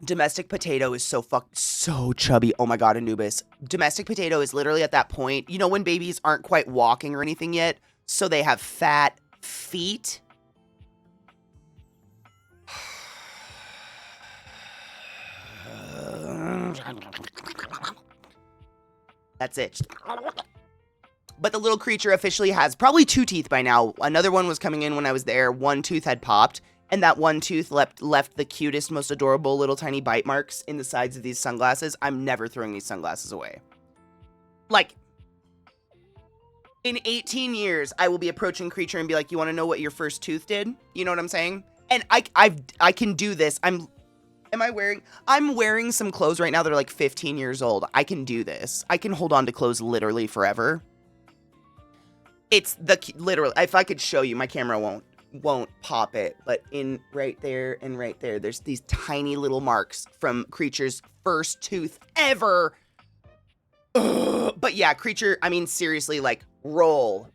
Domestic potato is so chubby. Oh my god, Anubis. Domestic potato is literally at that point, you know, when babies aren't quite walking or anything yet, so they have fat feet. That's it. But the little creature officially has probably 2 teeth by now. Another one was coming in when I was there. One tooth had popped. And that one tooth left the cutest, most adorable little tiny bite marks in the sides of these sunglasses. I'm never throwing these sunglasses away. Like, in 18 years, I will be approaching creature and be like, you want to know what your first tooth did? You know what I'm saying? And I can do this. I'm wearing some clothes right now that are like 15 years old. I can do this. I can hold on to clothes literally forever. It's literally, if I could show you, my camera won't pop it, but in right there and right there, there's these tiny little marks from creature's first tooth ever. Ugh. But yeah, creature, I mean, seriously, like, rolls.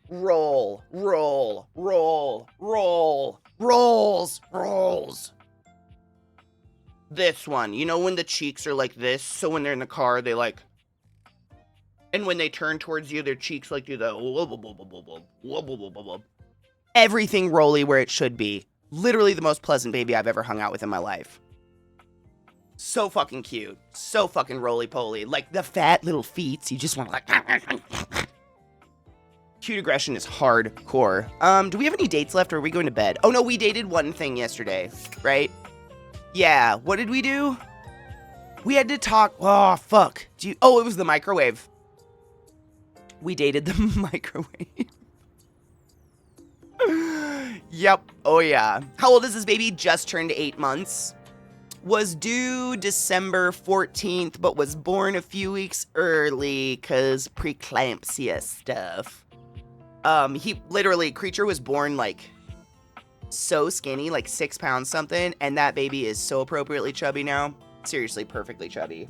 This one, you know when the cheeks are like this, so when they're in the car, they like, and when they turn towards you, their cheeks like do the everything rolly where it should be. Literally the most pleasant baby I've ever hung out with in my life. So fucking cute. So fucking roly-poly. Like the fat little feet, you just want to like... Cute aggression is hardcore. Do we have any dates left or are we going to bed? Oh no, we dated one thing yesterday, right? Yeah, what did we do? We had to talk, oh fuck. Oh, it was the microwave. We dated the microwave. Yep. Oh, yeah. How old is this baby? Just turned 8 months. Was due December 14th, but was born a few weeks early because preeclampsia stuff. Creature was born like so skinny, like 6 pounds something, and that baby is so appropriately chubby now. Seriously, perfectly chubby.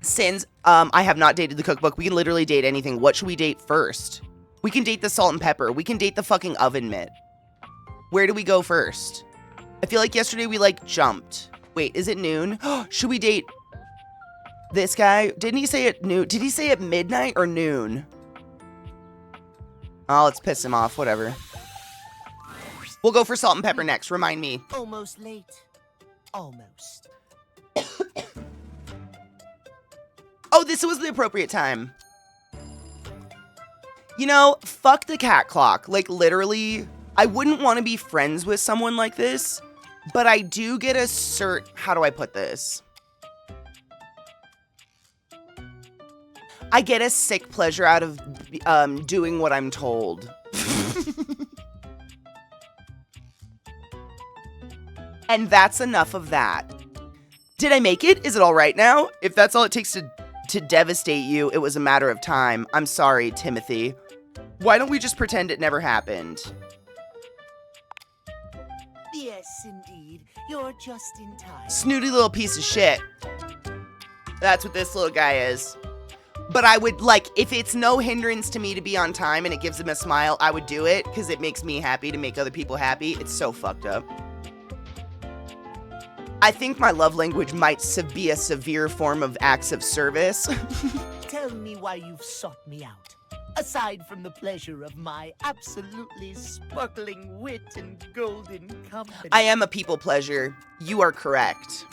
Since I have not dated the cookbook, we can literally date anything. What should we date first? We can date the salt and pepper. We can date the fucking oven mitt. Where do we go first? I feel like yesterday we like jumped. Wait, is it noon? Should we date this guy? Didn't he say at noon? Did he say at midnight or noon? Oh, let's piss him off. Whatever. We'll go for salt and pepper next. Remind me. Almost late. Almost. Oh, this was the appropriate time. You know, fuck the cat clock. Like, literally, I wouldn't want to be friends with someone like this, but I do get a how do I put this? I get a sick pleasure out of doing what I'm told. And that's enough of that. Did I make it? Is it all right now? If that's all it takes to devastate you, it was a matter of time. I'm sorry, Timothy. Why don't we just pretend it never happened? Yes, indeed. You're just in time. Snooty little piece of shit. That's what this little guy is. But I would, like, if it's no hindrance to me to be on time and it gives him a smile, I would do it because it makes me happy to make other people happy. It's so fucked up. I think my love language might be a severe form of acts of service. Tell me why you've sought me out. Aside from the pleasure of my absolutely sparkling wit and golden company. I am a people pleasure. You are correct.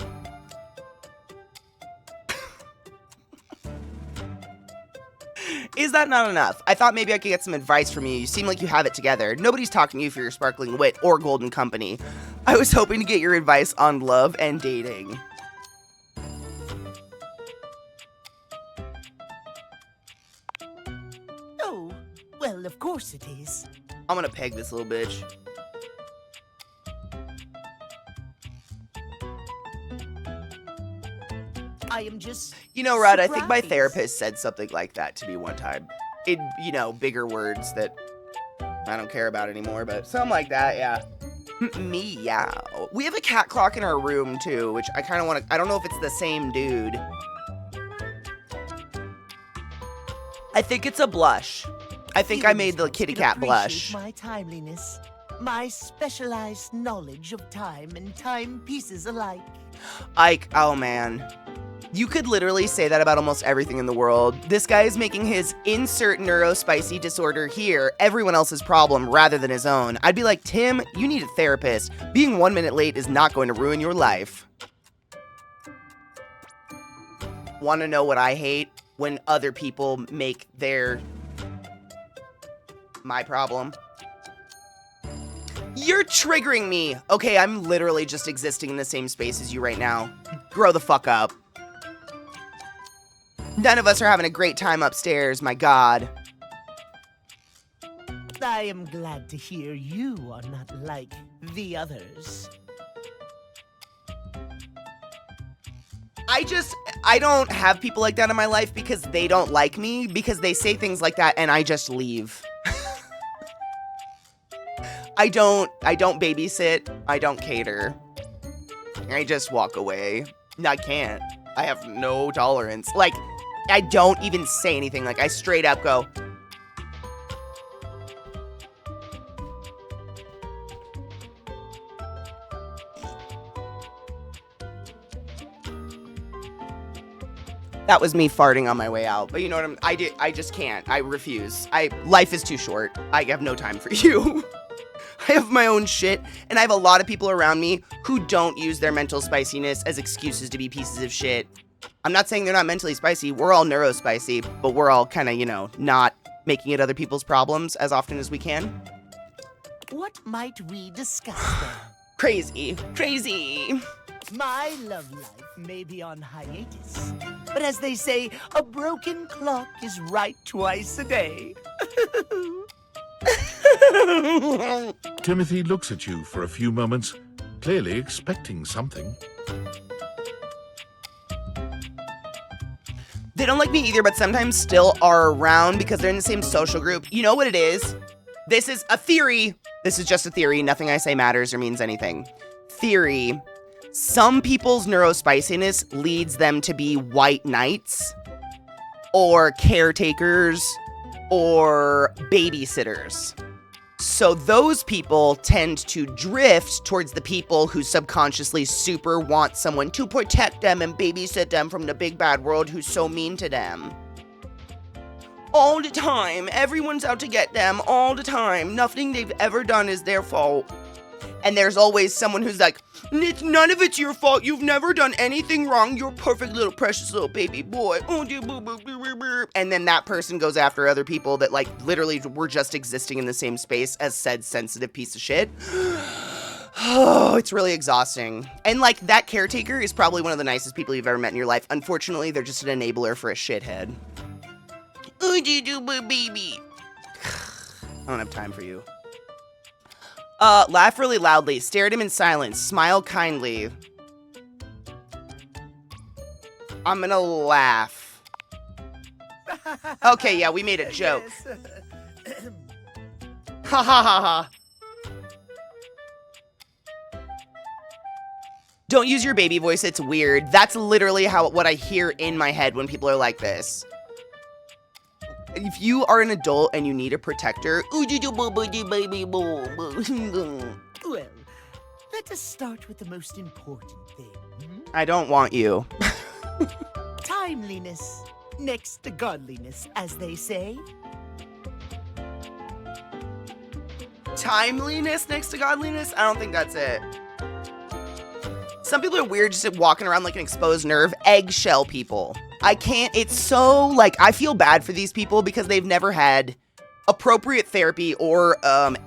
Is that not enough? I thought maybe I could get some advice from you. You seem like you have it together. Nobody's talking to you for your sparkling wit or golden company. I was hoping to get your advice on love and dating. Oh, well, of course it is. I'm gonna peg this little bitch. I am just You know, Rod, I think my surprised. therapist said something like that to me one time. In, you know, bigger words that I don't care about anymore, but something like that, yeah. Meow. We have a cat clock in our room, too, which I kind of want to... I don't know if it's the same dude. I think it's a blush. I think I made the kitty cat blush. My timeliness. My specialized knowledge of time and timepieces alike. Ike, oh man. You could literally say that about almost everything in the world. This guy is making his insert neurospicy disorder here everyone else's problem rather than his own. I'd be like, Tim, you need a therapist. Being 1 minute late is not going to ruin your life. Want to know what I hate? When other people make my problem. You're triggering me. Okay, I'm literally just existing in the same space as you right now. Grow the fuck up. None of us are having a great time upstairs, my god. I am glad to hear you are not like the others. I don't have people like that in my life because they don't like me, because they say things like that and I just leave. I don't babysit, I don't cater. I just walk away. I can't. I have no tolerance. Like, I don't even say anything. Like, I straight up go, that was me farting on my way out. But you know what I just can't. I refuse. Life is too short. I have no time for you. I have my own shit, and I have a lot of people around me who don't use their mental spiciness as excuses to be pieces of shit. I'm not saying they're not mentally spicy. We're all neurospicy, but we're all kind of, not making it other people's problems as often as we can. What might we discuss then? Crazy. Crazy. My love life may be on hiatus, but as they say, a broken clock is right twice a day. Timothy looks at you for a few moments, clearly expecting something. They don't like me either, but sometimes still are around because they're in the same social group. You know what it is? This is a theory. This is just a theory. Nothing I say matters or means anything. Theory. Some people's neurospiciness leads them to be white knights or caretakers or babysitters. So those people tend to drift towards the people who subconsciously super want someone to protect them and babysit them from the big bad world who's so mean to them. All the time. Everyone's out to get them all the time. Nothing they've ever done is their fault. And there's always someone who's like, none of it's your fault. You've never done anything wrong. You're a perfect little precious little baby boy. And then that person goes after other people that literally were just existing in the same space as said sensitive piece of shit. Oh, it's really exhausting. And that caretaker is probably one of the nicest people you've ever met in your life. Unfortunately, they're just an enabler for a shithead. Baby. I don't have time for you. Laugh really loudly. Stare at him in silence. Smile kindly. I'm gonna laugh. Okay, yeah, we made a joke. Ha ha ha ha. Don't use your baby voice, it's weird. That's literally what I hear in my head when people are like this. If you are an adult and you need a protector, Well, let us start with the most important thing. I don't want you. Timeliness, next to godliness, as they say. Timeliness next to godliness? I don't think that's it. Some people are weird just walking around like an exposed nerve. Eggshell people. I can't, it's so, I feel bad for these people because they've never had appropriate therapy or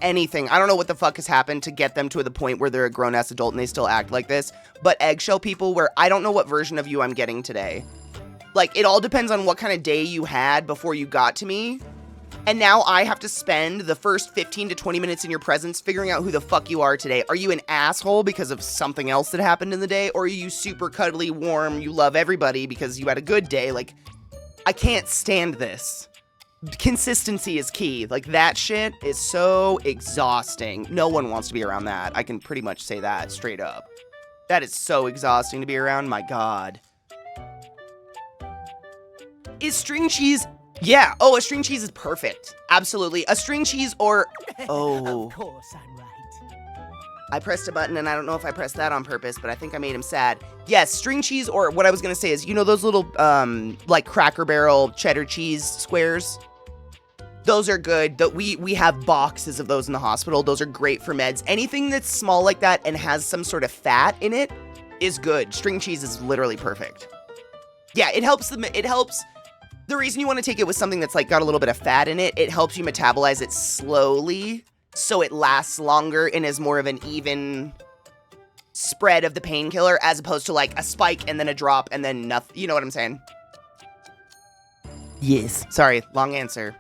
anything. I don't know what the fuck has happened to get them to the point where they're a grown-ass adult and they still act like this. But eggshell people where I don't know what version of you I'm getting today. It all depends on what kind of day you had before you got to me. And now I have to spend the first 15 to 20 minutes in your presence figuring out who the fuck you are today. Are you an asshole because of something else that happened in the day? Or are you super cuddly, warm, you love everybody because you had a good day? I can't stand this. Consistency is key. That shit is so exhausting. No one wants to be around that. I can pretty much say that straight up. That is so exhausting to be around. My God. Is string cheese... Yeah. Oh, a string cheese is perfect. Absolutely. A string cheese or... Oh. Of course I'm right. I pressed a button, and I don't know if I pressed that on purpose, but I think I made him sad. Yes, string cheese, or what I was going to say is, you know those little, like, Cracker Barrel cheddar cheese squares? Those are good. We have boxes of those in the hospital. Those are great for meds. Anything that's small like that and has some sort of fat in it is good. String cheese is literally perfect. Yeah, it helps the reason you want to take it with something that's like got a little bit of fat in it, it helps you metabolize it slowly so it lasts longer and is more of an even spread of the painkiller as opposed to like a spike and then a drop and then nothing. You know what I'm saying? Yes. Sorry, long answer.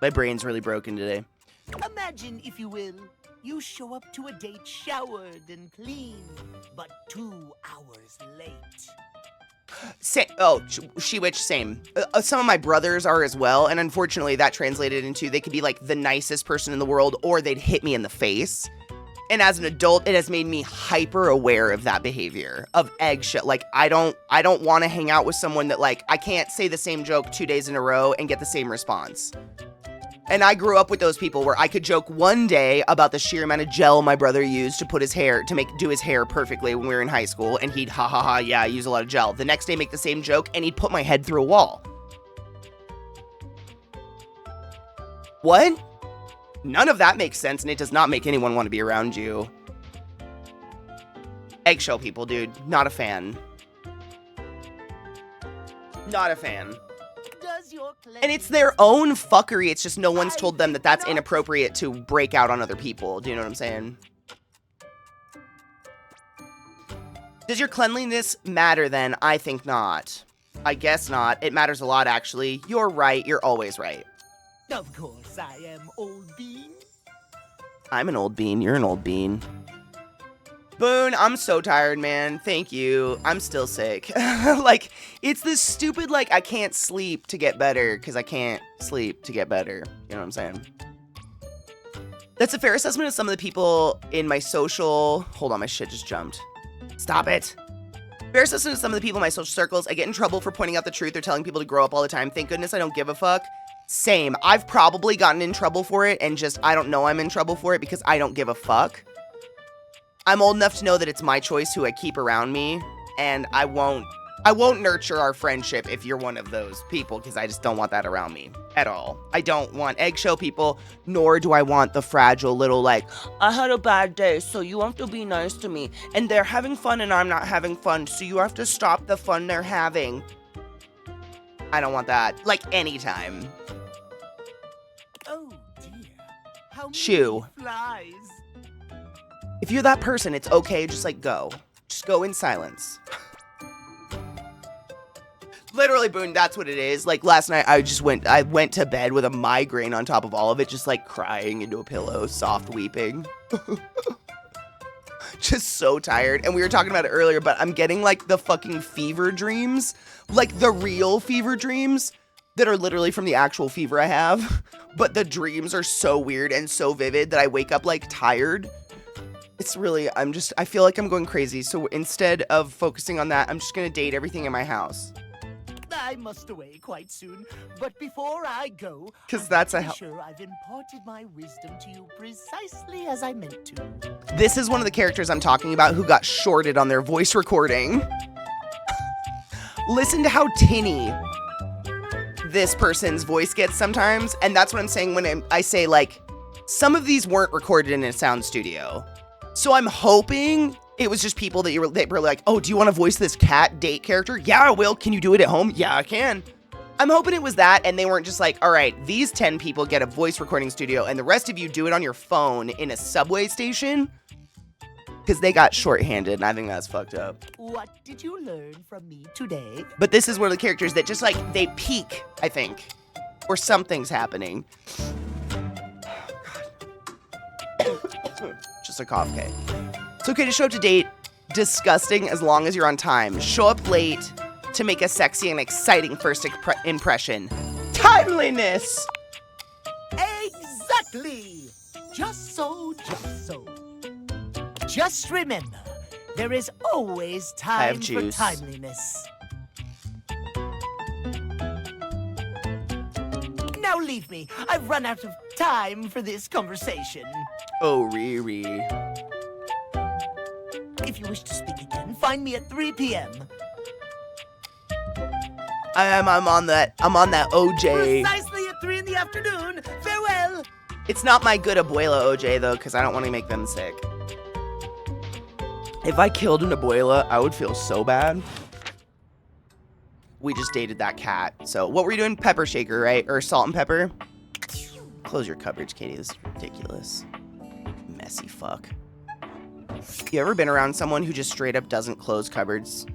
My brain's really broken today. Imagine, if you will, you show up to a date showered and clean, but 2 hours late. Same. Some of my brothers are as well, and unfortunately that translated into they could be like the nicest person in the world, or they'd hit me in the face. And as an adult, it has made me hyper aware of that behavior, of eggshell. Like, I don't want to hang out with someone that, like, I can't say the same joke 2 days in a row and get the same response. And I grew up with those people where I could joke one day about the sheer amount of gel my brother used to put his hair, do his hair perfectly when we were in high school, and he'd, ha ha ha, yeah, I use a lot of gel. The next day make the same joke, and he'd put my head through a wall. What? None of that makes sense, and it does not make anyone want to be around you. Eggshell people, dude. Not a fan. Not a fan. And it's their own fuckery. It's just no one's told them that that's inappropriate to break out on other people. Do you know what I'm saying? Does your cleanliness matter then? I think not. I guess not. It matters a lot, actually. You're right. You're always right. Of course, I am, old bean. I'm an old bean. You're an old bean. Boone, I'm so tired, man. Thank you. I'm still sick. Like, it's this stupid, like, I can't sleep to get better because I can't sleep to get better. You know what I'm saying? That's a fair assessment of some of the people in my social... Hold on, my shit just jumped. Stop it. Fair assessment of some of the people in my social circles. I get in trouble for pointing out the truth or telling people to grow up all the time. Thank goodness I don't give a fuck. Same. I've probably gotten in trouble for it and just, I don't know I'm in trouble for it because I don't give a fuck. I'm old enough to know that it's my choice who I keep around me, and I won't nurture our friendship if you're one of those people, because I just don't want that around me at all. I don't want eggshell people, nor do I want the fragile little, like, I had a bad day, so you have to be nice to me, and they're having fun and I'm not having fun, so you have to stop the fun they're having. I don't want that, like, anytime. Oh dear, how Shoo. many flies? If you're that person, it's okay, just like go. Just go in silence. Literally, Boone, that's what it is. Like last night, I went to bed with a migraine on top of all of it, just like crying into a pillow, soft weeping. Just so tired. And we were talking about it earlier, but I'm getting like the fucking fever dreams, like the real fever dreams that are literally from the actual fever I have. But the dreams are so weird and so vivid that I wake up like tired. It's really, I feel like I'm going crazy. So instead of focusing on that, I'm just going to date everything in my house. I must away quite soon, but before I go, Because that's a sure I've imparted my wisdom to you precisely as I meant to. This is one of the characters I'm talking about who got shorted on their voice recording. Listen to how tinny this person's voice gets sometimes. And that's what I'm saying when I say, like, some of these weren't recorded in a sound studio. So I'm hoping it was just people that were like, oh, do you want to voice this cat date character? Yeah, I will. Can you do it at home? Yeah, I can. I'm hoping it was that, and they weren't just like, all right, these 10 people get a voice recording studio, and the rest of you do it on your phone in a subway station. Because they got shorthanded, and I think that's fucked up. What did you learn from me today? But this is one of the characters that just, like, they peak, I think. Or something's happening. Just a cough, okay. It's okay to show up to date. Disgusting as long as you're on time. Show up late to make a sexy and exciting first impression. Timeliness! Exactly! Just so. Just remember, there is always time for timeliness. Now leave me. I've run out of time for this conversation. Oh, Riri. If you wish to speak again, find me at 3 p.m. I'm on that OJ. Precisely at 3 in the afternoon. Farewell. It's not my good abuela OJ though, because I don't want to make them sick. If I killed an abuela, I would feel so bad. We just dated that cat. So what were you doing? Pepper shaker, right? Or salt and pepper? Close your cupboards, Katie. This is ridiculous. Messy fuck. You ever been around someone who just straight up doesn't close cupboards?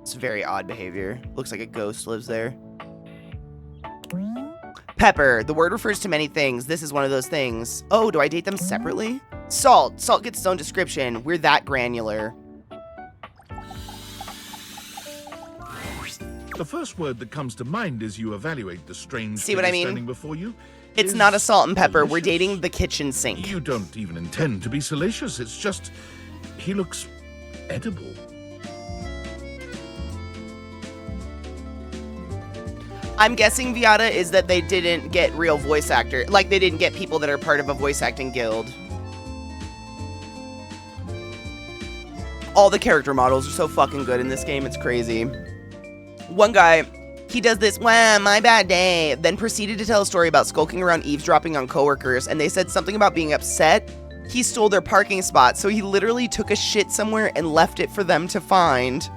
It's very odd behavior. Looks like a ghost lives there. Pepper. The word refers to many things. This is one of those things. Oh, do I date them separately? Salt. Salt gets its own description. We're that granular. The first word that comes to mind as you evaluate the strange See what I mean? standing before you. It's not a salt and pepper. Delicious. We're dating the kitchen sink. You don't even intend to be salacious. It's just, he looks edible. I'm guessing, Viata, is that they didn't get real voice actor. Like, they didn't get people that are part of a voice acting guild. All the character models are so fucking good in this game. It's crazy. One guy, he does this, wow, my bad day, then proceeded to tell a story about skulking around eavesdropping on coworkers, and they said something about being upset. He stole their parking spot, so he literally took a shit somewhere and left it for them to find.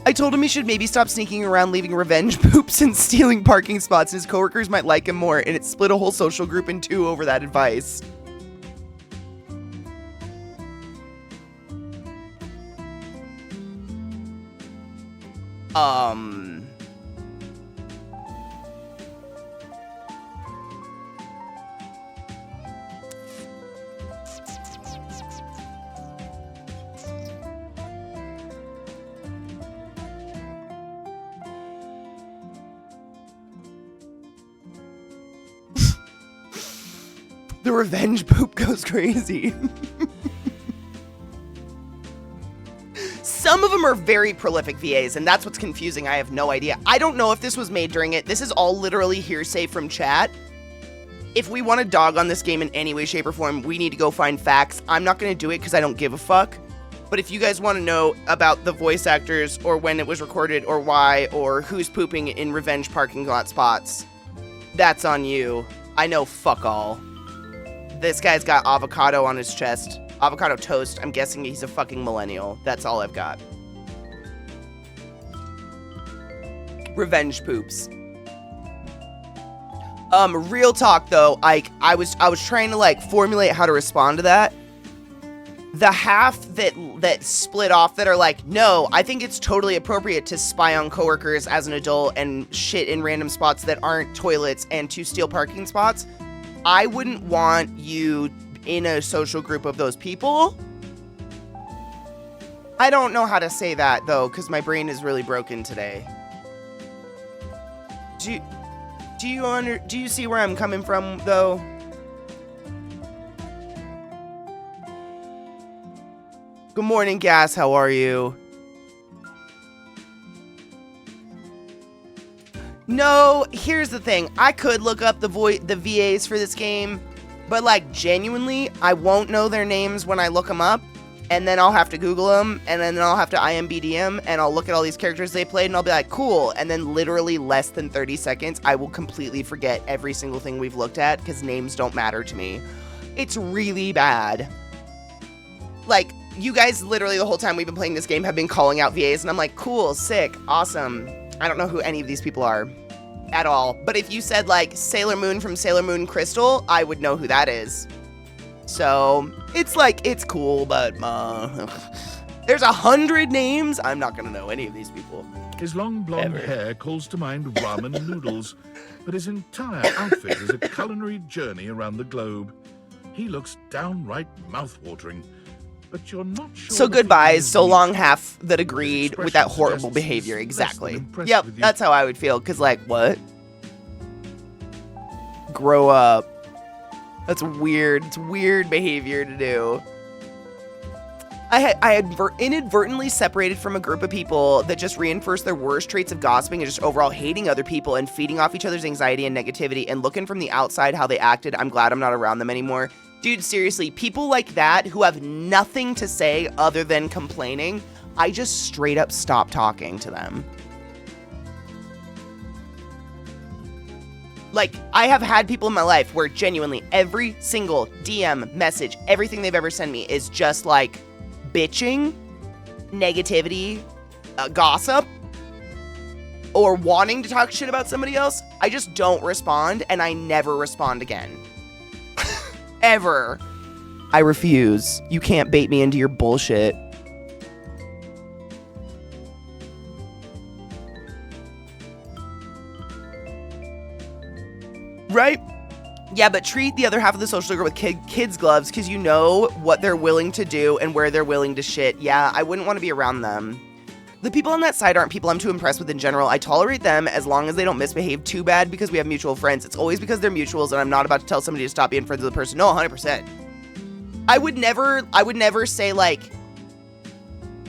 I told him he should maybe stop sneaking around leaving revenge poops and stealing parking spots, and his coworkers might like him more, and it split a whole social group in two over that advice. The revenge poop goes crazy. Some of them are very prolific VAs, and that's what's confusing. I have no idea. I don't know if this was made during it. This is all literally hearsay from chat. If we want to dog on this game in any way, shape, or form, we need to go find facts. I'm not going to do it because I don't give a fuck. But if you guys want to know about the voice actors or when it was recorded or why or who's pooping in revenge parking lot spots, that's on you. I know fuck all. This guy's got avocado on his chest. Avocado toast. I'm guessing he's a fucking millennial. That's all I've got. Revenge poops. Real talk though, I was trying to like formulate how to respond to that. The half that split off that are like, no, I think it's totally appropriate to spy on coworkers as an adult and shit in random spots that aren't toilets and to steal parking spots. I wouldn't want you in a social group of those people. I don't know how to say that though, because my brain is really broken today. Do you see where I'm coming from though? Good morning, Gas. How are you? No, here's the thing. I could look up the VAs for this game, but like genuinely, I won't know their names when I look them up, and then I'll have to Google them, and then I'll have to IMDb them, and I'll look at all these characters they played, and I'll be like, cool. And then literally less than 30 seconds, I will completely forget every single thing we've looked at because names don't matter to me. It's really bad. Like, you guys literally the whole time we've been playing this game have been calling out VAs, and I'm like, cool, sick, awesome. I don't know who any of these people are at all. But if you said like Sailor Moon from Sailor Moon Crystal, I would know who that is. So it's like, it's cool, but there's 100 names. I'm not gonna know any of these people. His long blonde hair calls to mind ramen noodles, but his entire outfit is a culinary journey around the globe. He looks downright mouth-watering, but you're not sure. So goodbyes, so long half that agreed with that horrible behavior. Exactly. Yep, that's how I would feel. Cause like, what? Grow up. That's weird. It's weird behavior to do. I had inadvertently separated from a group of people that just reinforced their worst traits of gossiping and just overall hating other people and feeding off each other's anxiety and negativity and looking from the outside how they acted. I'm glad I'm not around them anymore. Dude, seriously, people like that who have nothing to say other than complaining, I just straight up stop talking to them. Like, I have had people in my life where genuinely every single DM, message, everything they've ever sent me is just like bitching, negativity, gossip, or wanting to talk shit about somebody else. I just don't respond, and I never respond again. Ever. I refuse. You can't bait me into your bullshit. Right? Yeah, but treat the other half of the social circle with kids' gloves, because you know what they're willing to do and where they're willing to shit. Yeah, I wouldn't want to be around them. The people on that side aren't people I'm too impressed with in general. I tolerate them as long as they don't misbehave too bad because we have mutual friends. It's always because they're mutuals and I'm not about to tell somebody to stop being friends with a person. No, 100%. I would never say like,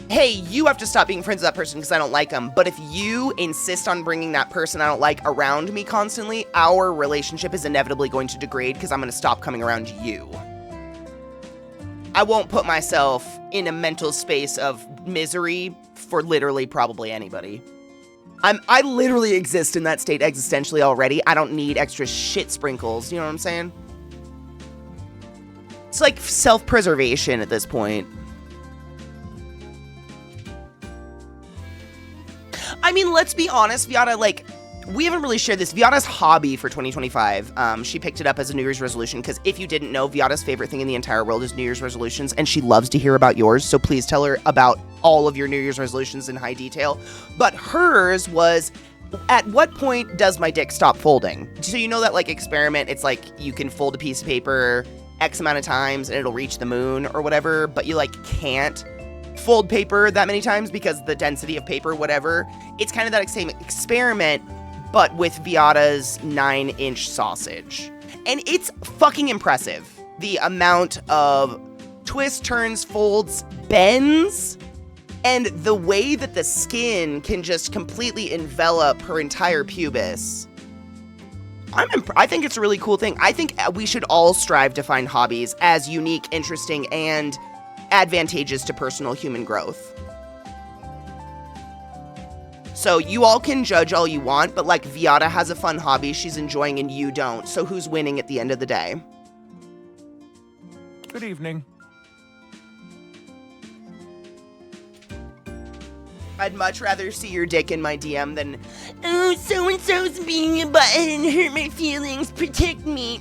hey, you have to stop being friends with that person because I don't like them. But if you insist on bringing that person I don't like around me constantly, our relationship is inevitably going to degrade because I'm going to stop coming around you. I won't put myself in a mental space of misery for literally probably anybody. I literally exist in that state existentially already. I don't need extra shit sprinkles. You know what I'm saying? It's like self-preservation at this point. I mean, let's be honest, Viata, like, we haven't really shared this. Viata's hobby for 2025, she picked it up as a New Year's resolution, because if you didn't know, Viata's favorite thing in the entire world is New Year's resolutions, and she loves to hear about yours, so please tell her about all of your New Year's resolutions in high detail. But hers was, at what point does my dick stop folding? So you know that, like, experiment, it's like, you can fold a piece of paper X amount of times, and it'll reach the moon, or whatever, but you, like, can't fold paper that many times because the density of paper, whatever. It's kind of that same experiment, but with Viata's 9-inch sausage. And it's fucking impressive. The amount of twists, turns, folds, bends, and the way that the skin can just completely envelop her entire pubis. I think it's a really cool thing. I think we should all strive to find hobbies as unique, interesting, and advantageous to personal human growth. So you all can judge all you want, but like Viata has a fun hobby she's enjoying and you don't. So who's winning at the end of the day? Good evening. I'd much rather see your dick in my DM than, oh, so-and-so's being a butthead and hurt my feelings. Protect me.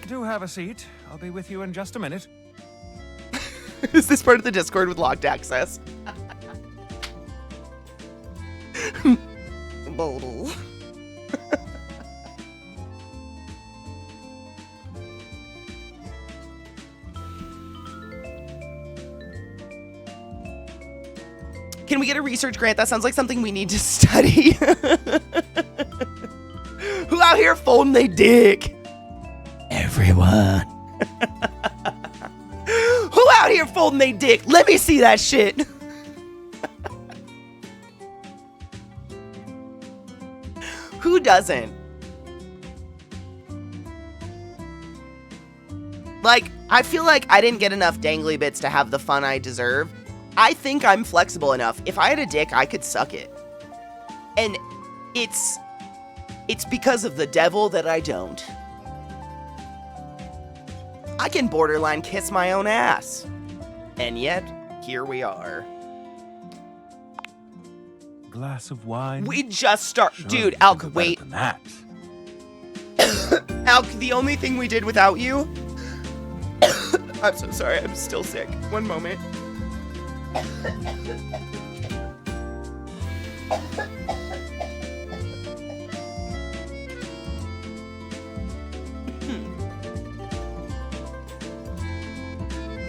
Do have a seat. I'll be with you in just a minute. Is this part of the Discord with locked access? Bodle. Can we get a research grant? That sounds like something we need to study. Who out here folding they dick? Everyone. Who out here folding they dick? Let me see that shit. Who doesn't? Like, I feel like I didn't get enough dangly bits to have the fun I deserve. I think I'm flexible enough. If I had a dick, I could suck it. And it's because of the devil that I don't. I can borderline kiss my own ass. And yet, here we are. Glass of wine. We just start. Sure, Dude, you Alk, can do wait. better than that. Alk, the only thing we did without you. I'm so sorry, I'm still sick. One moment.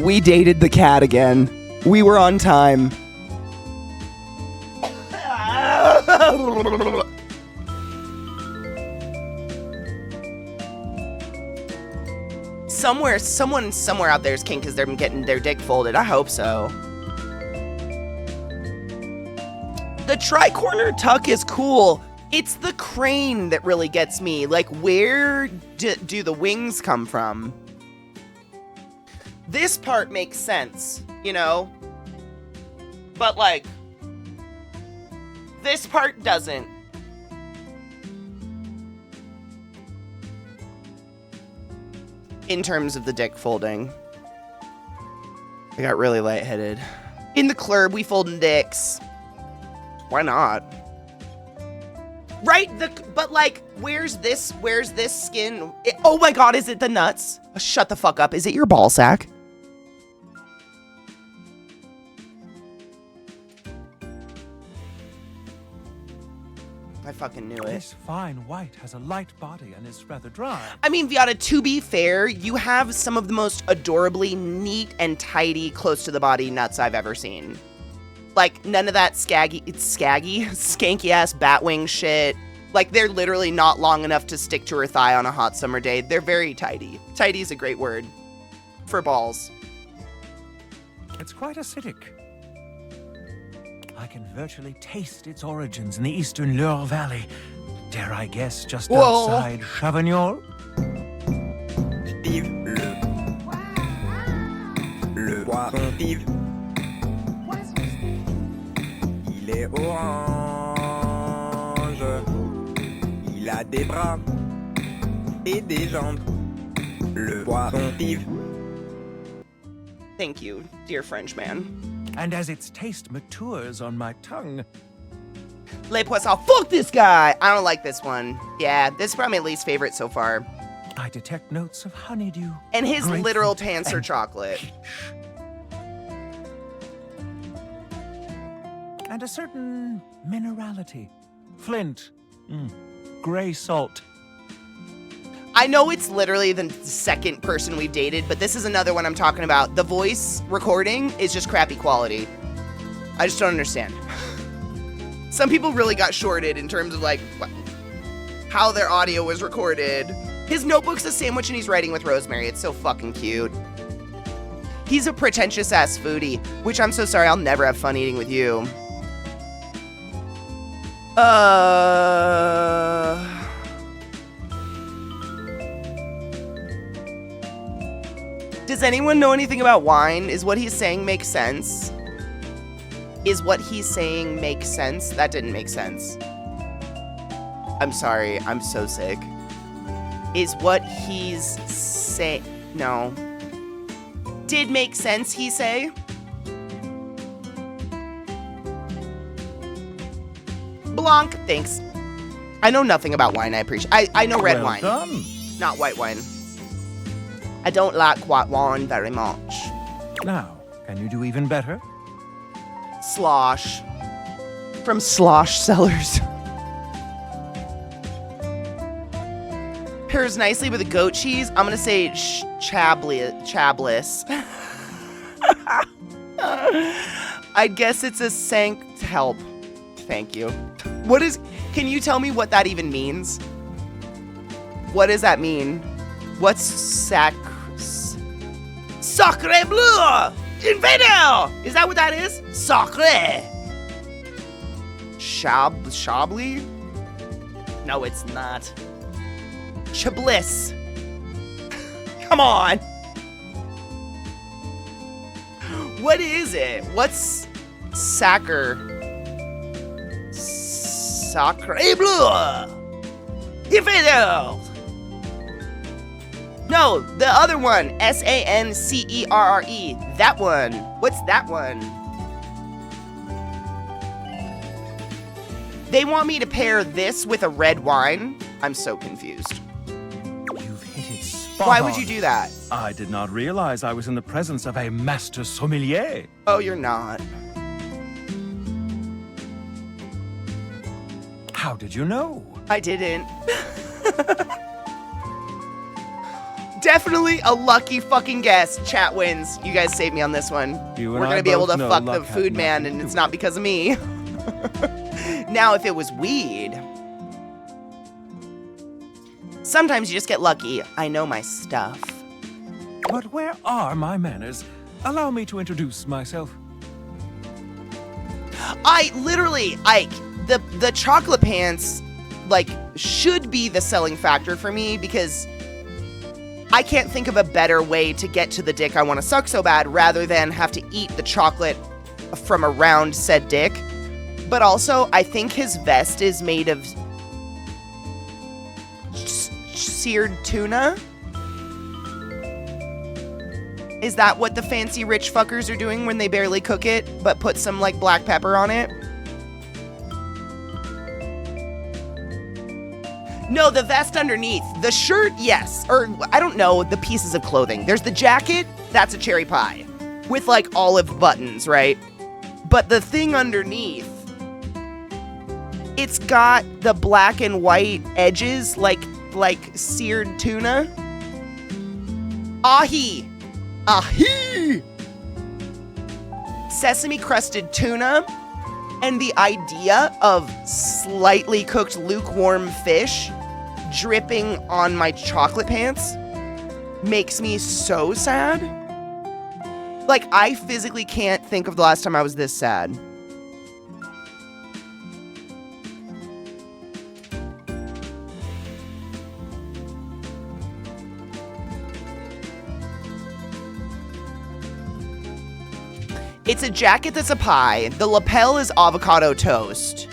We dated the cat again. We were on time. Someone somewhere out there is kink because they're getting their dick folded. I hope so. The tri-corner tuck is cool. It's the crane that really gets me. Like, where do the wings come from? This part makes sense, you know? But, like, this part doesn't. In terms of the dick folding. I got really lightheaded. In the club, we folding dicks. Why not? Right? But like, where's this skin? Oh my god, is it the nuts? Shut the fuck up. Is it your ball sack? I fucking knew it. This fine white has a light body and is rather dry. I mean, Viata, to be fair, you have some of the most adorably neat and tidy, close to the body nuts I've ever seen. Like, none of that skanky ass batwing shit. Like, they're literally not long enough to stick to her thigh on a hot summer day. They're very tidy. Tidy is a great word for balls. It's quite acidic. I can virtually taste its origins in the eastern Loire Valley. Dare I guess just Whoa. outside Chavagnol? Steve, le poisson Steve. Il est orange. Il a des bras et des jambes. Le poisson Steve. Thank you, dear French man. And as its taste matures on my tongue, Les Poissons, fuck this guy! I don't like this one. Yeah, this is probably my least favorite so far. I detect notes of honeydew. And his grapefruit, literal pants are and chocolate. peach. And a certain minerality. Flint. Gray salt. I know it's literally the second person we've dated, but this is another one I'm talking about. The voice recording is just crappy quality. I just don't understand. Some people really got shorted in terms of, like, how their audio was recorded. His notebook's a sandwich and he's writing with rosemary. It's so fucking cute. He's a pretentious-ass foodie, which I'm so sorry, I'll never have fun eating with you. Does anyone know anything about wine? Is what he's saying make sense? Is what he's saying make sense? That didn't make sense. I'm sorry. I'm so sick. Is what he's say... No. Did make sense, he say? Blanc, thanks. I know nothing about wine, I appreciate. I know red Well wine, done. not white wine. I don't like white wine very much. Now, can you do even better? Slosh. From Slosh Cellars. Pairs nicely with a goat cheese. I'm gonna say chabliss. I guess it's a help. Thank you. Can you tell me what that even means? What does that mean? What's Sacre bleu! Invader! Is that what that is? Sacre! Chablis? No, it's not. Chabliss. Come on. What is it? What's Sacre bleu! Invader! No, the other one. Sancere. That one. What's that one? They want me to pair this with a red wine? I'm so confused. You've hit it spot Why would on. you do that? I did not realize I was in the presence of a master sommelier. Oh, you're not. How did you know? I didn't. Definitely a lucky fucking guess. Chat wins. You guys saved me on this one. You We're and I gonna be able both to know fuck the luck had food man, nothing and to it's do not with it. because of me. Now, if it was weed, sometimes you just get lucky. I know my stuff. But where are my manners? Allow me to introduce myself. I literally, Ike, the chocolate pants like, should be the selling factor for me because I can't think of a better way to get to the dick I want to suck so bad rather than have to eat the chocolate from around said dick. But also, I think his vest is made of seared tuna. Is that what the fancy rich fuckers are doing when they barely cook it, but put some, like, black pepper on it? No, the vest underneath. The shirt, yes. Or, I don't know, the pieces of clothing. There's the jacket, that's a cherry pie. With, like, olive buttons, right? But the thing underneath, it's got the black and white edges, like seared tuna. Ahi! Ahi! Sesame crusted tuna. And the idea of slightly cooked lukewarm fish dripping on my chocolate pants makes me so sad. Like, I physically can't think of the last time I was this sad. It's a jacket that's a pie. The lapel is avocado toast.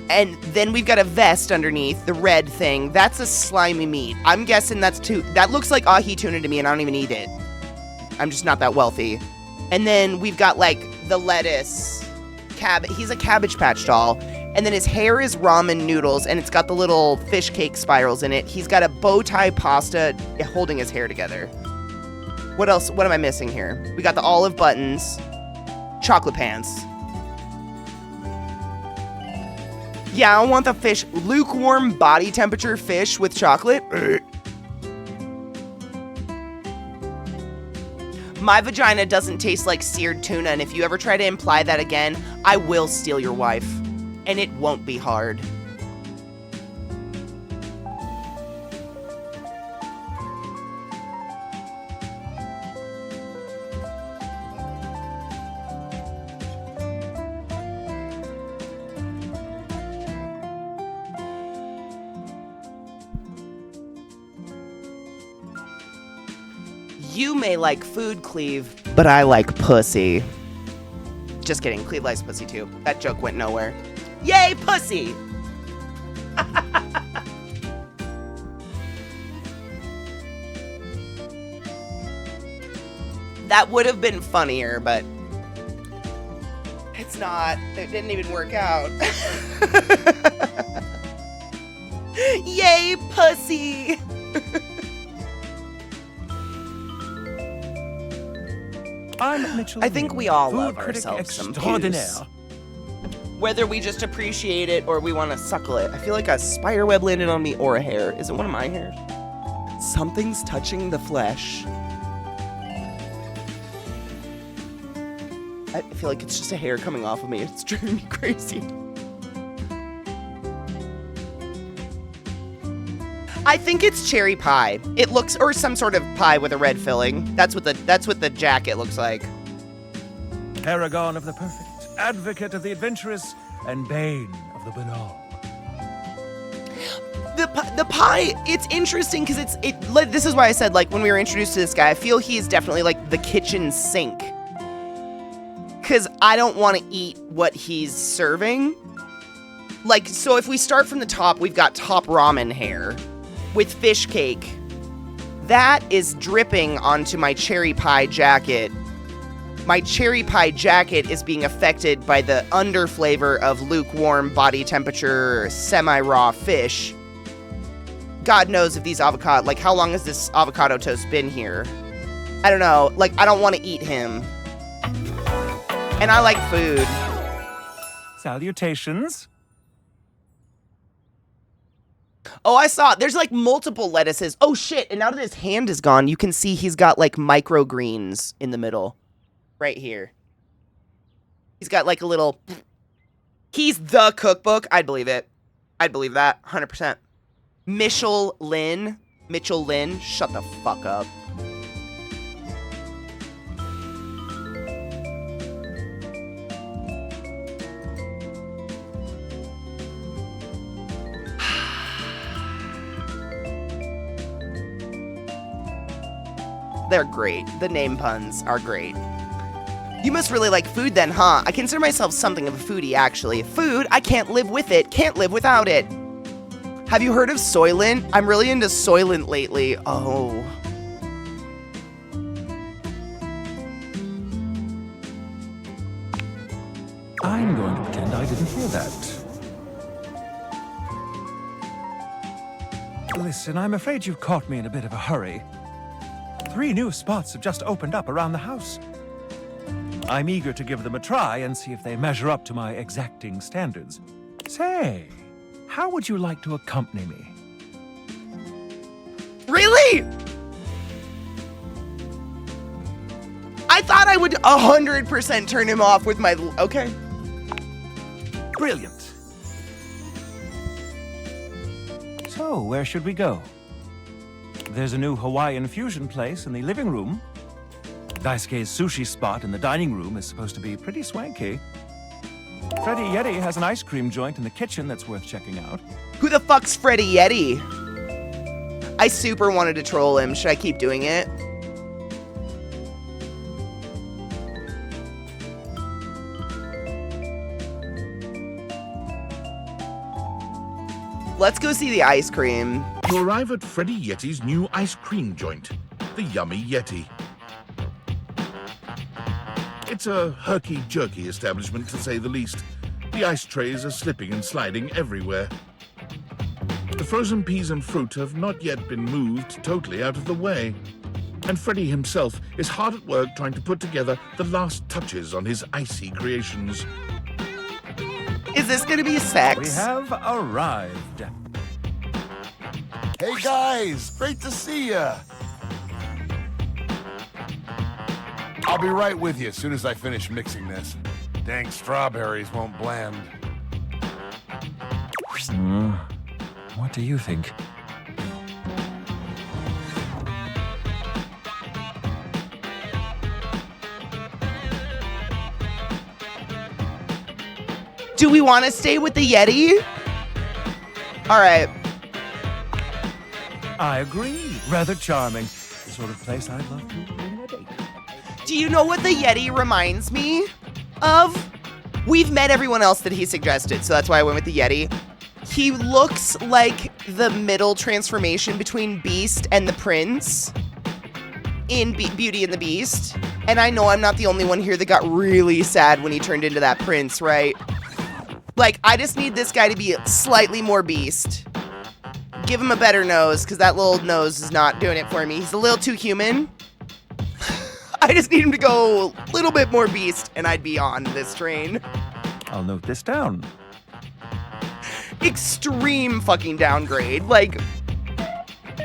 And then we've got a vest underneath, the red thing. That's a slimy meat. I'm guessing that looks like ahi tuna to me, and I don't even eat it. I'm just not that wealthy. And then we've got, like, the lettuce. He's a Cabbage Patch doll. And then his hair is ramen noodles, and it's got the little fish cake spirals in it. He's got a bow tie pasta holding his hair together. What else? What am I missing here? We got the olive buttons, chocolate pants. Yeah, I want the fish. Lukewarm body temperature fish with chocolate. My vagina doesn't taste like seared tuna, and if you ever try to imply that again, I will steal your wife. And it won't be hard. You may like food, Cleve, but I like pussy. Just kidding, Cleve likes pussy too. That joke went nowhere. Yay, pussy! That would have been funnier, but it's not. It didn't even work out. Yay, pussy! I'm Mitchell. I think we all food love critic ourselves some extraordinaire. puss. Whether we just appreciate it or we want to suckle it. I feel like a spider web landed on me or a hair. Is it one of my hairs? Something's touching the flesh. I feel like it's just a hair coming off of me. It's driving me crazy. I think it's cherry pie. It looks, or some sort of pie with a red filling. That's what the jacket looks like. Paragon of the perfect, advocate of the adventurous, and bane of the banal. The pie, it's interesting because this is why I said, like, when we were introduced to this guy, I feel he's definitely like the kitchen sink. Because I don't want to eat what he's serving. Like, so if we start from the top, we've got top ramen hair with fish cake. That is dripping onto my cherry pie jacket. My cherry pie jacket is being affected by the under flavor of lukewarm body temperature semi-raw fish. God knows if these avocado, like, how long has this avocado toast been here? I don't know. Like, I don't want to eat him. And I like food. Salutations. Oh, I saw it. There's like multiple lettuces. Oh shit, and now that his hand is gone, you can see he's got like microgreens in the middle. Right here. He's got like a little... He's the cookbook. I'd believe it. I'd believe that. 100%. Mitchell Lynn. Shut the fuck up. They're great. The name puns are great. You must really like food then, huh? I consider myself something of a foodie, actually. Food, I can't live with it, can't live without it. Have you heard of Soylent? I'm really into Soylent lately. Oh. I'm going to pretend I didn't hear that. Listen, I'm afraid you've caught me in a bit of a hurry. 3 new spots have just opened up around the house. I'm eager to give them a try and see if they measure up to my exacting standards. Say, how would you like to accompany me? Really? I thought I would 100% turn him off with my... Okay. Brilliant. So, where should we go? There's a new Hawaiian fusion place in the living room. Daisuke's sushi spot in the dining room is supposed to be pretty swanky. Freddy Yeti has an ice cream joint in the kitchen that's worth checking out. Who the fuck's Freddy Yeti? I super wanted to troll him. Should I keep doing it? Let's go see the ice cream. You arrive at Freddy Yeti's new ice cream joint, the Yummy Yeti. It's a herky-jerky establishment, to say the least. The ice trays are slipping and sliding everywhere. The frozen peas and fruit have not yet been moved totally out of the way. And Freddy himself is hard at work trying to put together the last touches on his icy creations. Is this gonna be sex? We have arrived. Hey guys, great to see ya. I'll be right with you as soon as I finish mixing this. Dang strawberries won't blend. What do you think? Do we want to stay with the Yeti? All right. I agree. Rather charming. The sort of place I'd love to bring on a date. Do you know what the Yeti reminds me of? We've met everyone else that he suggested, so that's why I went with the Yeti. He looks like the middle transformation between Beast and the Prince in Beauty and the Beast. And I know I'm not the only one here that got really sad when he turned into that prince, right? Like, I just need this guy to be slightly more Beast. Give him a better nose, because that little nose is not doing it for me. He's a little too human. I just need him to go a little bit more Beast, and I'd be on this train. I'll note this down. Extreme fucking downgrade. Like,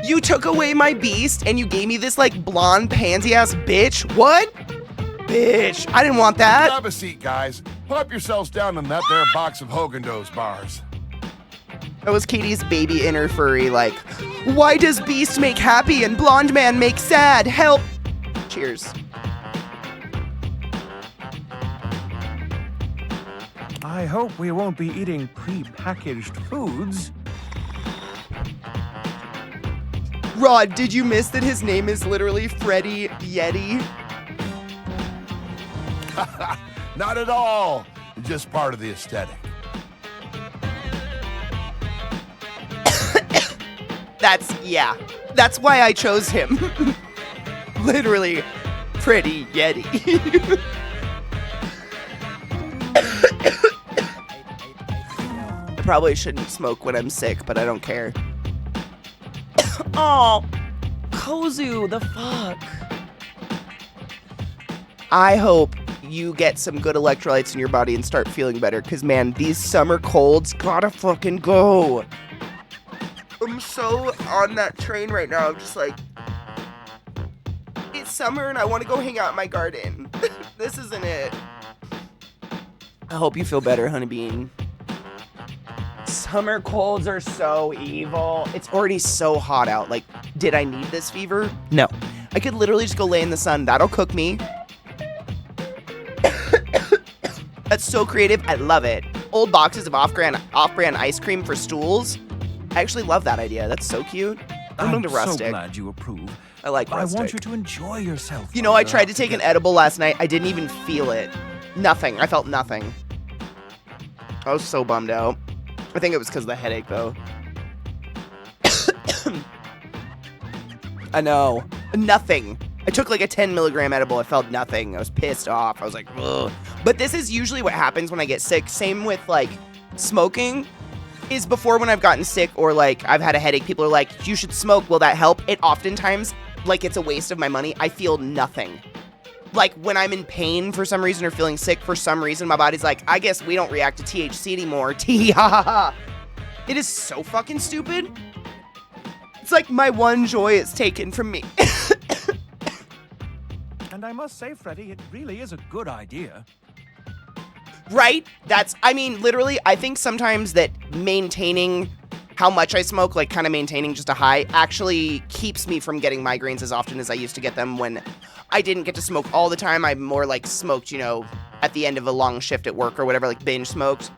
you took away my Beast, and you gave me this, like, blonde, pansy-ass bitch? What? Bitch, I didn't want that. Grab a seat, guys. Plop yourselves down in that there box of Haagen-Dazs bars. That was Katie's baby inner furry, like, why does Beast make happy and blonde man make sad? Help! Cheers. I hope we won't be eating pre-packaged foods. Rod, did you miss that his name is literally Freddy Yeti? Not at all. Just part of the aesthetic. Yeah. That's why I chose him. Literally, Freddy Yeti. I probably shouldn't smoke when I'm sick, but I don't care. Oh, Kozu, the fuck? I hope you get some good electrolytes in your body and start feeling better, because, man, these summer colds gotta fucking go. I'm so on that train right now. I'm just like, it's summer and I want to go hang out in my garden. This isn't it. I hope you feel better, Honeybean. Summer colds are so evil. It's already so hot out. Like, did I need this fever? No. I could literally just go lay in the sun. That'll cook me. That's so creative. I love it. Old boxes of off-brand ice cream for stools. I actually love that idea. That's so cute. I'm into so rustic. glad you approve. I like I rustic. want you to enjoy yourself. You know, while I you're tried out to take an together. edible last night. I didn't even feel it. Nothing. I felt nothing. I was so bummed out. I think it was because of the headache, though. I know. Nothing. I took like a 10 milligram edible. I felt nothing. I was pissed off. I was like, ugh. But this is usually what happens when I get sick. Same with like smoking. Is before when I've gotten sick or like I've had a headache, people are like, you should smoke. Will that help? It oftentimes, like, it's a waste of my money. I feel nothing. Like when I'm in pain for some reason or feeling sick for some reason, my body's like, I guess we don't react to THC anymore. Tee ha ha ha. It is so fucking stupid. It's like my one joy is taken from me. And I must say, Freddie, it really is a good idea. Right? I mean, literally, I think sometimes that maintaining how much I smoke, like kind of maintaining just a high, actually keeps me from getting migraines as often as I used to get them when I didn't get to smoke all the time. I more like smoked, you know, at the end of a long shift at work or whatever, like binge smoked.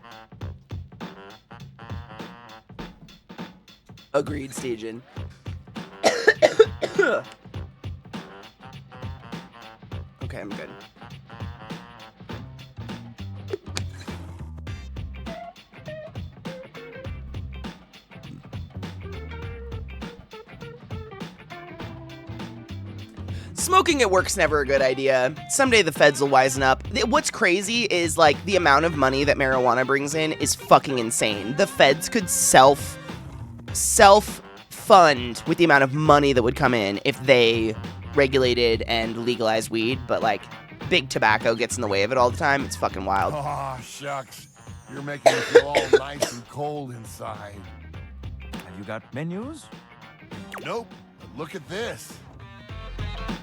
Agreed, Stajan. Okay, I'm good. Smoking at work's never a good idea. Someday the feds will wisen up. What's crazy is like the amount of money that marijuana brings in is fucking insane. The feds could self-fund with the amount of money that would come in if they regulated and legalized weed, but like big tobacco gets in the way of it all the time. It's fucking wild. Oh, shucks. You're making me feel all nice and cold inside. Have you got menus? Nope. But look at this.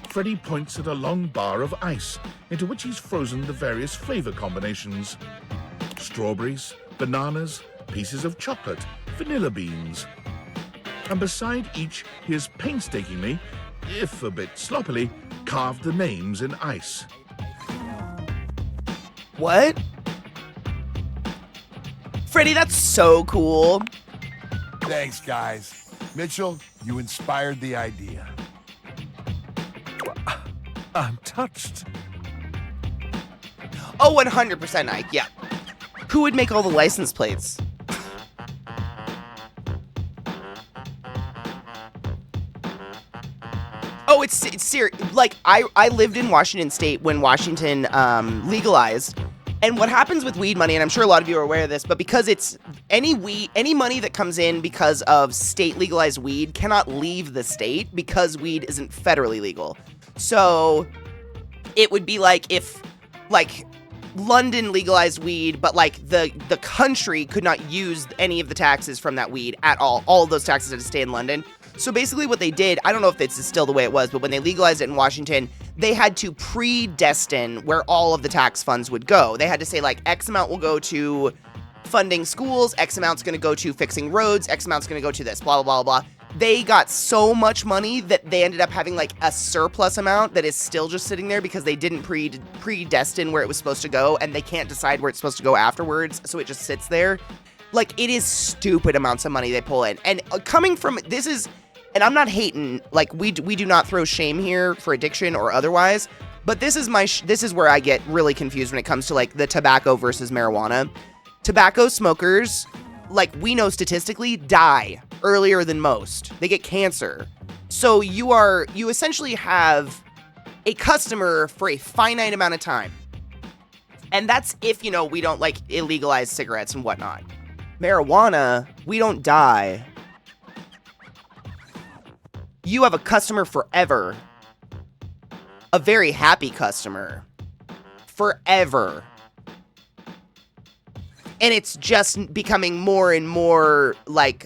Freddy points at a long bar of ice into which he's frozen the various flavor combinations. Strawberries, bananas, pieces of chocolate, vanilla beans. And beside each, he has painstakingly, if a bit sloppily, carved the names in ice. What? Freddy, that's so cool. Thanks, guys. Mitchell, you inspired the idea. I'm touched. Oh, 100% Ike, yeah. Who would make all the license plates? Oh, it's serious. Like, I lived in Washington State when Washington legalized. And what happens with weed money, and I'm sure a lot of you are aware of this, but because it's any money that comes in because of state legalized weed cannot leave the state because weed isn't federally legal. So it would be like if like London legalized weed, but like the country could not use any of the taxes from that weed at all. All of those taxes had to stay in London. So basically what they did, I don't know if this is still the way it was, but when they legalized it in Washington, they had to predestine where all of the tax funds would go. They had to say like X amount will go to funding schools, X amount's going to go to fixing roads, X amount's going to go to this, blah, blah, blah, blah. They got so much money that they ended up having like a surplus amount that is still just sitting there because they didn't predestine where it was supposed to go, and they can't decide where it's supposed to go afterwards, so it just sits there. Like, it is stupid amounts of money they pull in. And coming from, this is, and I'm not hating, like, we do not throw shame here for addiction or otherwise, but this is this is where I get really confused when it comes to, like, the tobacco versus marijuana. Tobacco smokers, like, we know statistically, die earlier than most. They get cancer. So you essentially have a customer for a finite amount of time. And that's if, you know, we don't, like, illegalize cigarettes and whatnot. Marijuana, we don't die. You have a customer forever. A very happy customer. Forever. And it's just becoming more and more, like,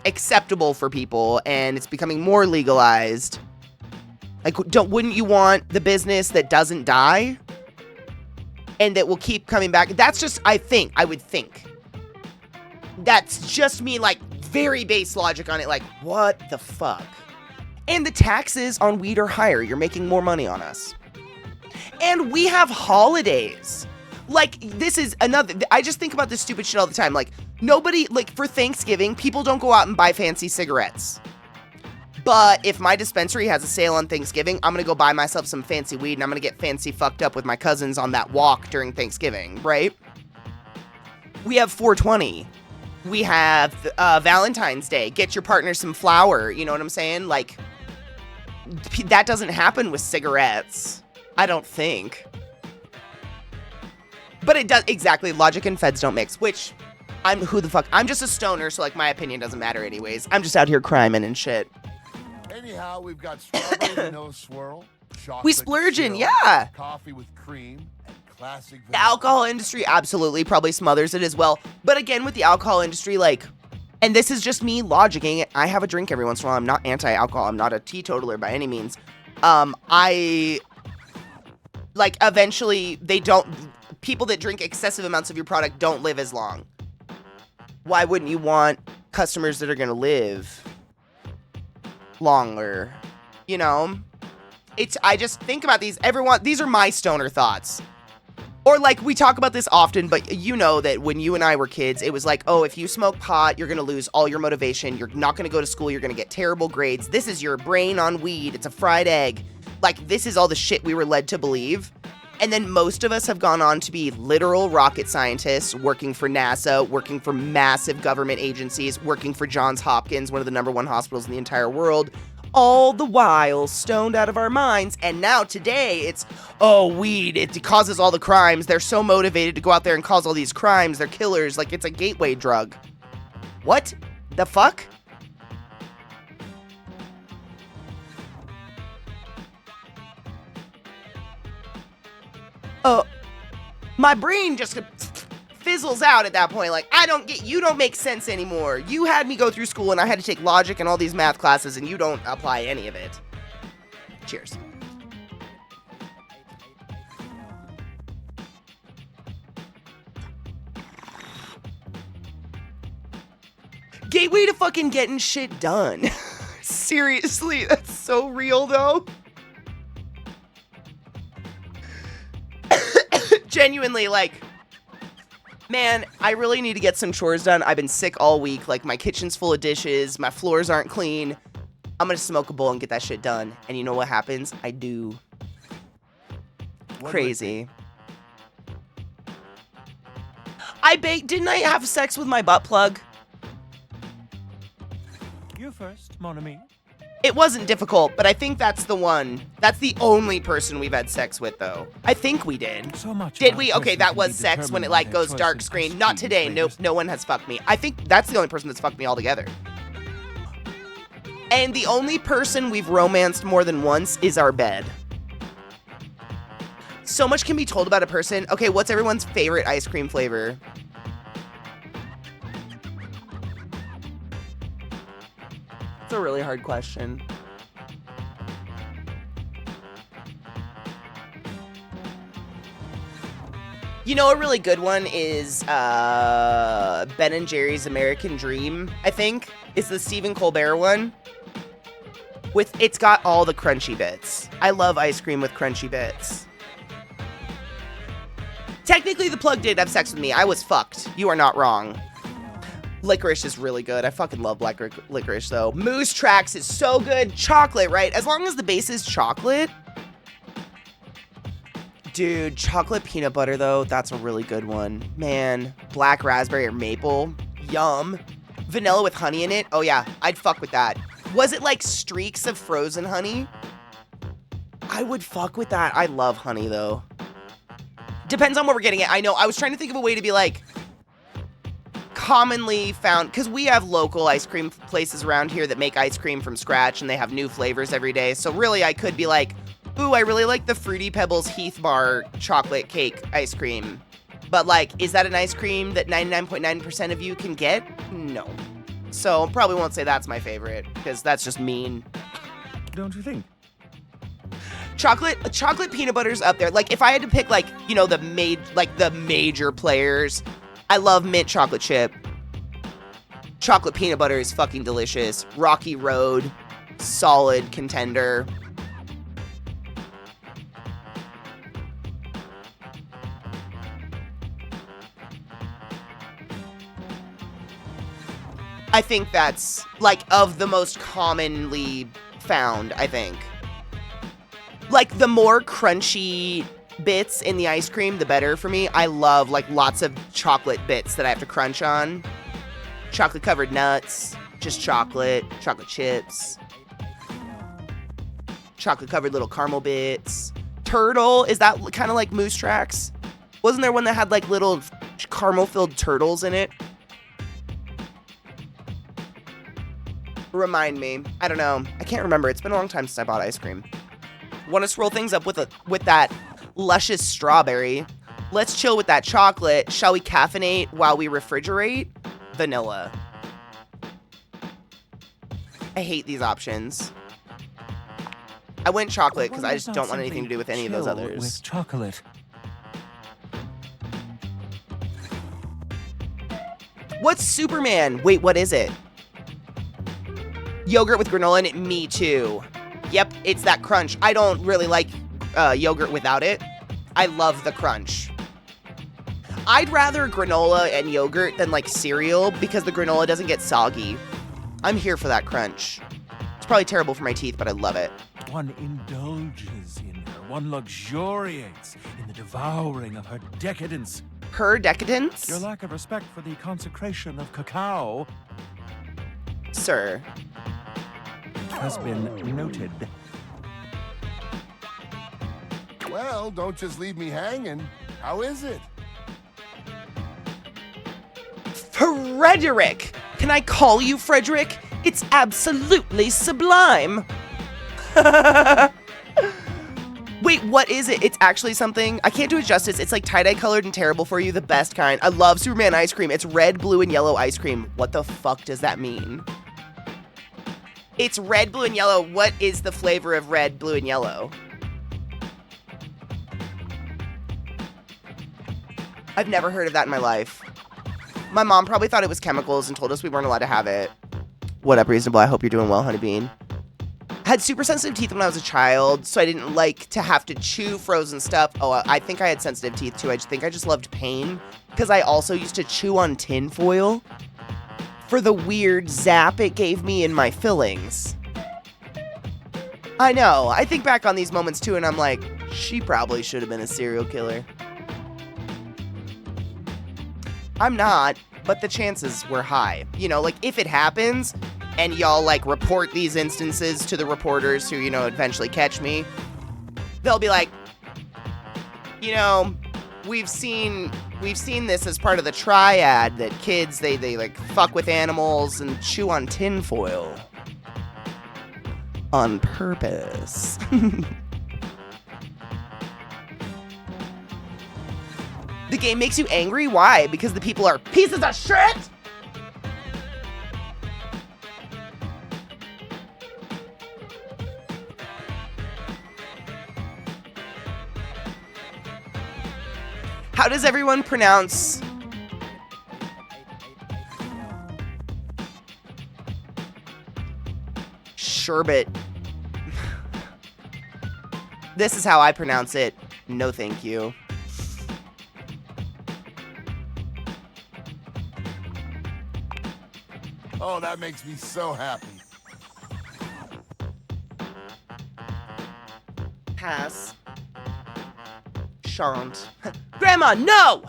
acceptable for people, and it's becoming more legalized. Like, wouldn't you want the business that doesn't die? And that will keep coming back? That's just, I would think. That's just me, like, very base logic on it, like, what the fuck? And the taxes on weed are higher. You're making more money on us. And we have holidays. Like, this is another, I just think about this stupid shit all the time. Like, nobody, like, for Thanksgiving, people don't go out and buy fancy cigarettes. But if my dispensary has a sale on Thanksgiving, I'm going to go buy myself some fancy weed and I'm going to get fancy fucked up with my cousins on that walk during Thanksgiving, right? We have 420. We have Valentine's Day. Get your partner some flour. You know what I'm saying? Like, that doesn't happen with cigarettes. I don't think. But it does, exactly. Logic and feds don't mix, which, I'm just a stoner, so like my opinion doesn't matter anyways. I'm just out here criming and shit. Anyhow, we've got strawberry vanilla swirl, chocolate We splurging, chill, yeah. coffee with cream, and classic The vanilla. alcohol industry absolutely probably smothers it as well. But again, with the alcohol industry, like, and this is just me logicking it. I have a drink every once in a while. I'm not anti-alcohol. I'm not a teetotaler by any means. Eventually, people that drink excessive amounts of your product don't live as long. Why wouldn't you want customers that are going to live longer? You know? I just think about these. These are my stoner thoughts. Or like, we talk about this often, but you know that when you and I were kids, it was like, oh, if you smoke pot, you're going to lose all your motivation. You're not going to go to school. You're going to get terrible grades. This is your brain on weed. It's a fried egg. Like, this is all the shit we were led to believe. And then most of us have gone on to be literal rocket scientists, working for NASA, working for massive government agencies, working for Johns Hopkins, one of the #1 hospitals in the entire world, all the while stoned out of our minds. And now today it's, oh, weed, it causes all the crimes. They're so motivated to go out there and cause all these crimes. They're killers. Like, it's a gateway drug. What the fuck? Oh, my brain just fizzles out at that point. Like, you don't make sense anymore. You had me go through school and I had to take logic and all these math classes and you don't apply any of it. Cheers. Gateway to fucking getting shit done. Seriously, that's so real though. Genuinely, like, man, I really need to get some chores done. I've been sick all week. Like, my kitchen's full of dishes. My floors aren't clean. I'm gonna smoke a bowl and get that shit done. And you know what happens? I do. Crazy. Didn't I have sex with my butt plug? You first, mon ami. It wasn't difficult, but I think that's the one. That's the only person we've had sex with, though. I think we did. So much. Did about we? a Okay, person that can was be sex when it, determined like, by their goes choice dark of screen. ice Not cream today. Nope, flavors. no one has fucked me. I think that's the only person that's fucked me altogether. And the only person we've romanced more than once is our bed. So much can be told about a person. Okay, what's everyone's favorite ice cream flavor? It's a really hard question. You know, a really good one is Ben & Jerry's American Dream, I think, is the Stephen Colbert one. It's got all the crunchy bits. I love ice cream with crunchy bits. Technically, the plug did have sex with me. I was fucked. You are not wrong. Licorice is really good. I fucking love black licorice, though. Moose Tracks is so good. Chocolate, right? As long as the base is chocolate. Dude, chocolate peanut butter, though, that's a really good one. Man, black raspberry or maple. Yum. Vanilla with honey in it. Oh, yeah, I'd fuck with that. Was it like streaks of frozen honey? I would fuck with that. I love honey, though. Depends on what we're getting at. I know, I was trying to think of a way to be like commonly found, because we have local ice cream places around here that make ice cream from scratch and they have new flavors every day. So really, I could be like, ooh, I really like the Fruity Pebbles Heath Bar chocolate cake ice cream. But like, is that an ice cream that 99.9% of you can get? No. So probably won't say that's my favorite, because that's just mean. Don't you think? Chocolate peanut butter's up there. Like, if I had to pick, like, you know, the major players, I love mint chocolate chip. Chocolate peanut butter is fucking delicious. Rocky Road, solid contender. I think that's, like, of the most commonly found, I think. Like, the more crunchy bits in the ice cream, the better for me. I love, like, lots of chocolate bits that I have to crunch on. Chocolate-covered nuts, just chocolate chips. Chocolate-covered little caramel bits. Turtle, is that kind of like Moose Tracks? Wasn't there one that had, like, little caramel-filled turtles in it? Remind me. I don't know. I can't remember. It's been a long time since I bought ice cream. Want to swirl things up with that luscious strawberry. Let's chill with that chocolate. Shall we caffeinate while we refrigerate? Vanilla. I hate these options. I went chocolate because I just don't want anything to do with any of those others. With chocolate. What's Superman? Wait, what is it? Yogurt with granola in it? Me too. Yep, it's that crunch. I don't really like yogurt without it. I love the crunch. I'd rather granola and yogurt than like cereal because the granola doesn't get soggy. I'm here for that crunch. It's probably terrible for my teeth, but I love it. One indulges in her. One luxuriates in the devouring of her decadence. Her decadence? Your lack of respect for the consecration of cacao Sir. has been noted. Well, don't just leave me hanging. How is it? Frederick! Can I call you Frederick? It's absolutely sublime. Wait, what is it? It's actually something. I can't do it justice. It's like tie-dye colored and terrible for you, the best kind. I love Superman ice cream. It's red, blue, and yellow ice cream. What the fuck does that mean? It's red, blue, and yellow. What is the flavor of red, blue, and yellow? I've never heard of that in my life. My mom probably thought it was chemicals and told us we weren't allowed to have it. What up, Reasonable? I hope you're doing well, Honey Bean. I had super sensitive teeth when I was a child, so I didn't like to have to chew frozen stuff. Oh, I think I had sensitive teeth too. I think I just loved pain because I also used to chew on tin foil for the weird zap it gave me in my fillings. I know. I think back on these moments too, and I'm like, she probably should have been a serial killer. I'm not, but the chances were high. You know, like, if it happens, and y'all, like, report these instances to the reporters who, you know, eventually catch me, they'll be like, you know, we've seen this as part of the triad that kids, they like, fuck with animals and chew on tinfoil. On purpose. The game makes you angry? Why? Because the people are pieces of shit? How does everyone pronounce sherbet? This is how I pronounce it. No, thank you. Oh, that makes me so happy. Pass. Shan't. Grandma, no!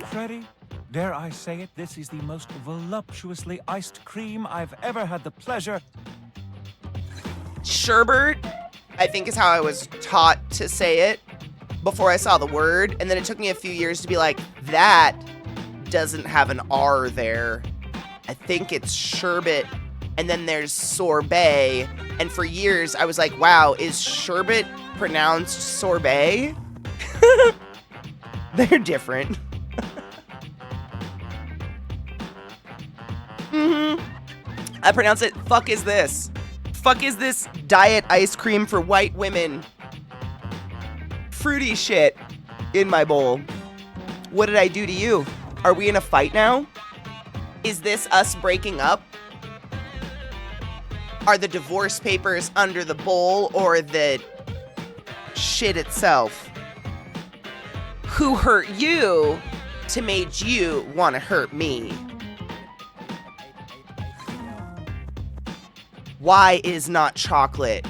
Freddy, dare I say it, this is the most voluptuously iced cream I've ever had the pleasure. Sherbert, I think is how I was taught to say it before I saw the word. And then it took me a few years to be like, that doesn't have an R there. I think it's sherbet. And then there's sorbet. And for years, I was like, wow, is sherbet pronounced sorbet? They're different. I pronounce it, fuck is this? Fuck is this diet ice cream for white women? Fruity shit in my bowl. What did I do to you? Are we in a fight now? Is this us breaking up? Are the divorce papers under the bowl or the shit itself? Who hurt you? to make you want to hurt me. Why is not chocolate?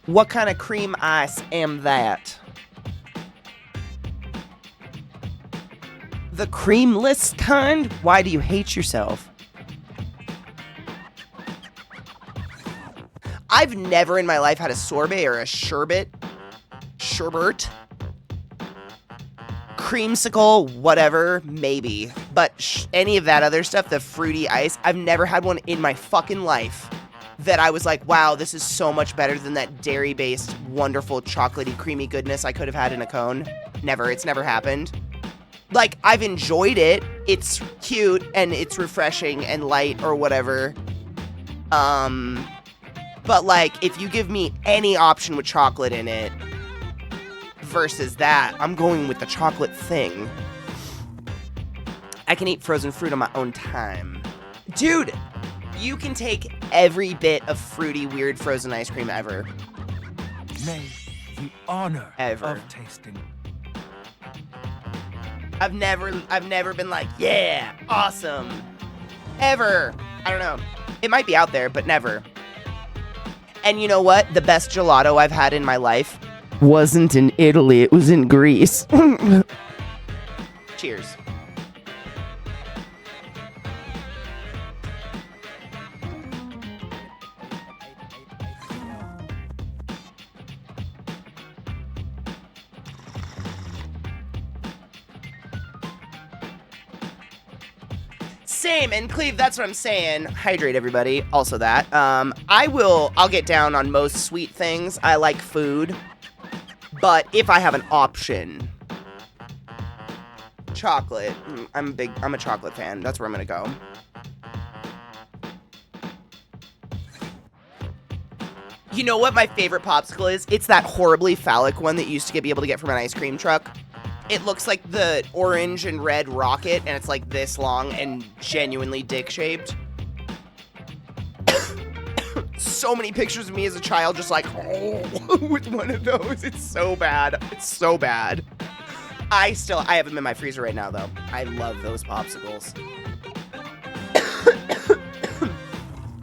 What kind of cream ice am that? The creamless kind? Why do you hate yourself? I've never in my life had a sorbet or a sherbet. Sherbet. Creamsicle, whatever, maybe. But any of that other stuff, the fruity ice, I've never had one in my fucking life that I was like, wow, this is so much better than that dairy-based, wonderful, chocolatey, creamy goodness I could have had in a cone. Never. It's never happened. Like, I've enjoyed it. It's cute, and it's refreshing and light or whatever. But, like, if you give me any option with chocolate in it versus that, I'm going with the chocolate thing. I can eat frozen fruit on my own time. Dude, you can take every bit of fruity, weird frozen ice cream ever. May the honor Ever. of tasting. I've never been like, yeah, awesome. Ever. I don't know. It might be out there, but never. And you know what? The best gelato I've had in my life wasn't in Italy, it was in Greece. Cheers. Same, and Cleve, that's what I'm saying. Hydrate, everybody. Also that. I'll get down on most sweet things. I like food. But if I have an option, chocolate. I'm a chocolate fan. That's where I'm gonna go. You know what my favorite popsicle is? It's that horribly phallic one that you used to be able to get from an ice cream truck. It looks like the orange and red rocket, and it's like this long and genuinely dick-shaped. So many pictures of me as a child just like, oh, with one of those. It's so bad. It's so bad. I have them in my freezer right now, though. I love those popsicles.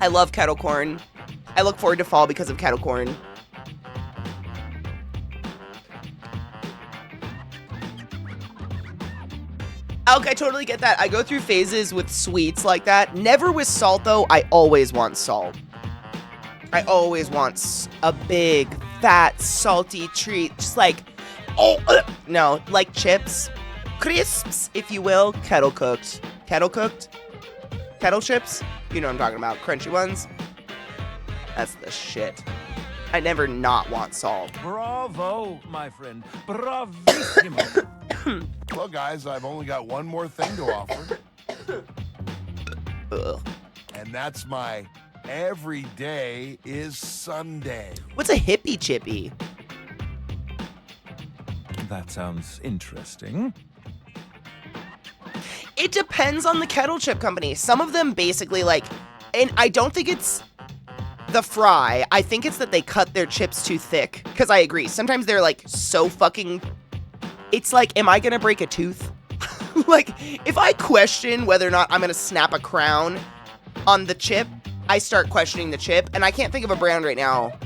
I love kettle corn. I look forward to fall because of kettle corn. Okay, I totally get that. I go through phases with sweets like that. Never with salt, though. I always want salt. I always want a big, fat, salty treat. Just like, no, like chips. Crisps, if you will. Kettle cooked. Kettle cooked? Kettle chips? You know what I'm talking about. Crunchy ones. That's the shit. I never not want salt. Bravo, my friend. Bravissimo. Well, guys, I've only got one more thing to offer. Ugh. And that's my every day is Sunday. What's a hippie chippy? That sounds interesting. It depends on the kettle chip company. Some of them basically like, and I don't think it's the fry. I think it's that they cut their chips too thick. Because I agree. Sometimes they're like so fucking... It's like, am I going to break a tooth? Like, if I question whether or not I'm going to snap a crown on the chip, I start questioning the chip. And I can't think of a brand right now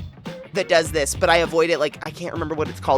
that does this, but I avoid it. Like, I can't remember what it's called.